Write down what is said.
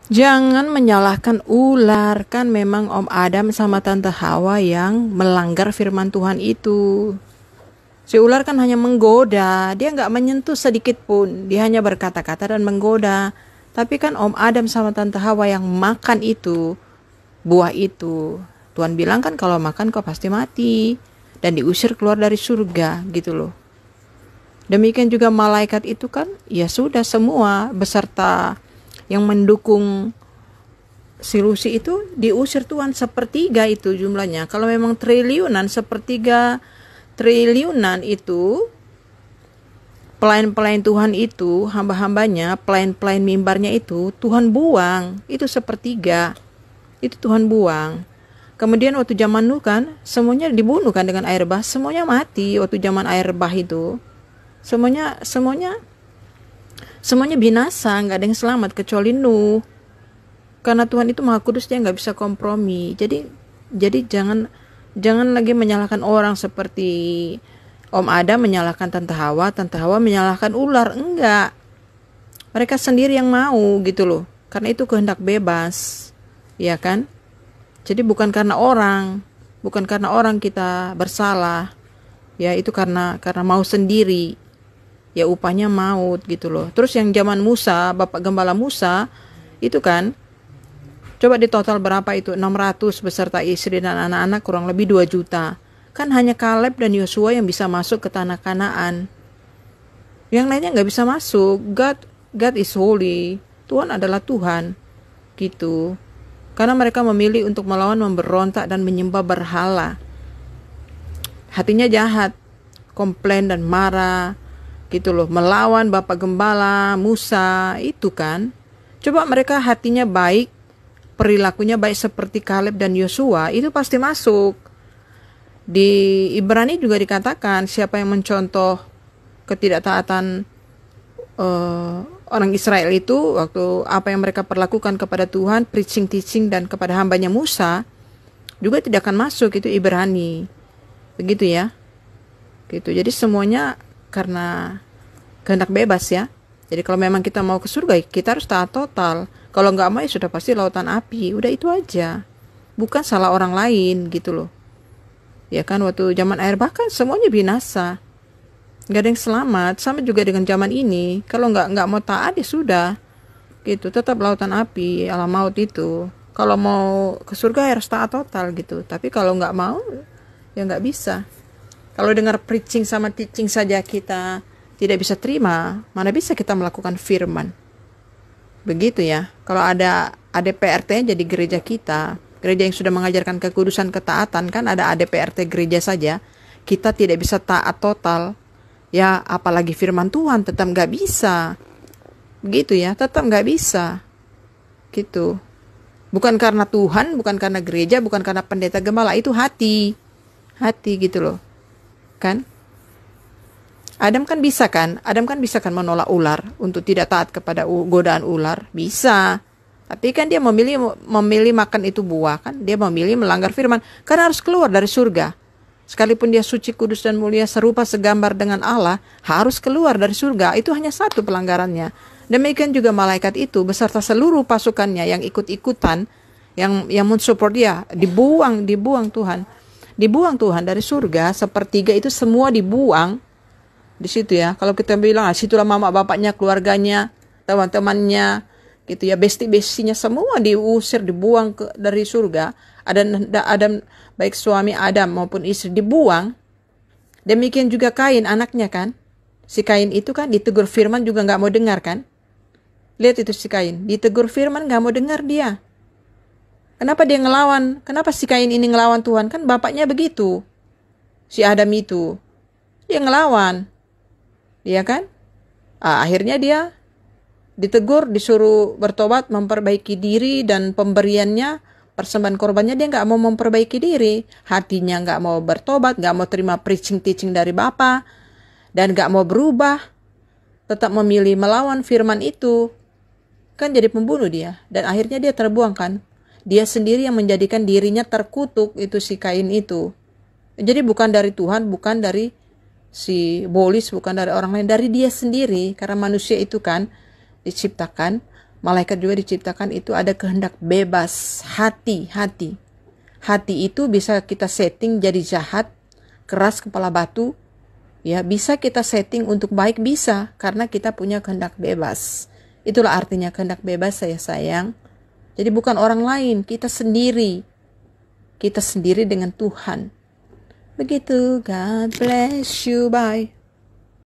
Jangan menyalahkan ular, kan memang Om Adam sama Tante Hawa yang melanggar firman Tuhan itu. Si ular kan hanya menggoda, dia nggak menyentuh sedikit pun, dia hanya berkata-kata dan menggoda. Tapi kan Om Adam sama Tante Hawa yang makan itu, buah itu. Tuhan bilang kan kalau makan kau pasti mati dan diusir keluar dari surga gitu loh. Demikian juga malaikat itu kan, ya sudah semua beserta yang mendukung si Lucy itu diusir Tuhan, sepertiga itu jumlahnya. Kalau memang triliunan, sepertiga triliunan itu pelayan-pelayan Tuhan itu, hamba-hambanya, pelayan-pelayan mimbarnya itu Tuhan buang, itu sepertiga. Itu Tuhan buang. Kemudian waktu zaman Nuh kan semuanya dibunuh kan dengan air bah, semuanya mati waktu zaman air bah itu. Semuanya binasa, nggak ada yang selamat kecuali Nuh. Karena Tuhan itu Maha Kudus, dia nggak bisa kompromi. Jadi jangan lagi menyalahkan orang seperti Om Adam menyalahkan Tante Hawa menyalahkan ular. Enggak. Mereka sendiri yang mau gitu loh. Karena itu kehendak bebas. Ya kan? Jadi bukan karena orang kita bersalah. Ya itu karena mau sendiri. Ya upahnya maut gitu loh. Terus yang zaman Musa, Bapak Gembala Musa itu kan, coba di total berapa itu, 600 beserta istri dan anak-anak, kurang lebih 2 juta. Kan hanya Kaleb dan Yosua yang bisa masuk ke tanah Kanaan. Yang lainnya gak bisa masuk. God is holy. Tuhan adalah Tuhan gitu. Karena mereka memilih untuk melawan, memberontak dan menyembah berhala. Hatinya jahat, komplain dan marah gitu loh, melawan Bapak Gembala Musa itu kan. Coba mereka hatinya baik, perilakunya baik seperti Kaleb dan Yosua, itu pasti masuk. Di Ibrani juga dikatakan siapa yang mencontoh ketidaktaatan orang Israel itu waktu apa yang mereka perlakukan kepada Tuhan, preaching, teaching dan kepada hambanya Musa, juga tidak akan masuk. Itu Ibrani. Begitu ya. Gitu. Jadi semuanya karena kehendak bebas ya. Jadi kalau memang kita mau ke surga, kita harus taat total. Kalau nggak mau ya sudah pasti lautan api. Udah itu aja. Bukan salah orang lain gitu loh. Ya kan, waktu zaman air bah kan semuanya binasa. Nggak ada yang selamat. Sama juga dengan zaman ini. Kalau nggak mau taat ya sudah. Gitu. Tetap lautan api, alam maut itu. Kalau mau ke surga ya harus taat total gitu. Tapi kalau nggak mau ya nggak bisa. Kalau dengar preaching sama teaching saja kita tidak bisa terima, mana bisa kita melakukan firman. Begitu ya. Kalau ada ADPRT jadi gereja kita, gereja yang sudah mengajarkan kekudusan, ketaatan, kan ada ADPRT gereja saja, kita tidak bisa taat total. Ya apalagi firman Tuhan, tetap gak bisa. Begitu ya, tetap gak bisa. Gitu. Bukan karena Tuhan, bukan karena gereja, bukan karena pendeta gembala, itu hati gitu loh. Kan? Adam kan bisa kan menolak ular untuk tidak taat kepada godaan ular, bisa. Tapi kan dia memilih makan itu buah, kan dia memilih melanggar firman karena harus keluar dari surga. Sekalipun dia suci, kudus dan mulia, serupa segambar dengan Allah, harus keluar dari surga. Itu hanya satu pelanggarannya. Demikian juga malaikat itu beserta seluruh pasukannya yang ikut-ikutan, yang mensupport dia, dibuang Tuhan. Dibuang Tuhan dari surga, sepertiga itu semua dibuang. Di situ ya, kalau kita bilang situlah mama bapaknya, keluarganya, teman-temannya gitu ya, besti-bestinya semua diusir, dibuang dari surga. Adam, baik suami Adam maupun istri dibuang. Demikian juga Kain, anaknya kan, si Kain itu kan ditegur firman juga gak mau dengar kan. Lihat itu si Kain, ditegur firman gak mau dengar dia. Kenapa dia ngelawan? Kenapa si Kain ini ngelawan Tuhan? Kan bapaknya begitu. Si Adam itu. Dia ngelawan. Iya kan? Akhirnya dia ditegur, disuruh bertobat, memperbaiki diri, dan pemberiannya, persembahan korbannya dia gak mau memperbaiki diri. Hatinya gak mau bertobat, gak mau terima preaching teaching dari Bapa, dan gak mau berubah. Tetap memilih melawan firman itu. Kan jadi pembunuh dia. Dan akhirnya dia terbuang kan. Dia sendiri yang menjadikan dirinya terkutuk, itu si Kain itu. Jadi bukan dari Tuhan, bukan dari si Bolis, bukan dari orang lain, dari dia sendiri. Karena manusia itu kan diciptakan Malaikat juga diciptakan itu ada kehendak bebas. Hati itu bisa kita setting jadi jahat, keras kepala batu, ya bisa kita setting untuk baik, bisa, karena kita punya kehendak bebas. Itulah artinya kehendak bebas, saya sayang. Jadi bukan orang lain, kita sendiri dengan Tuhan. Begitu. God bless you. Bye.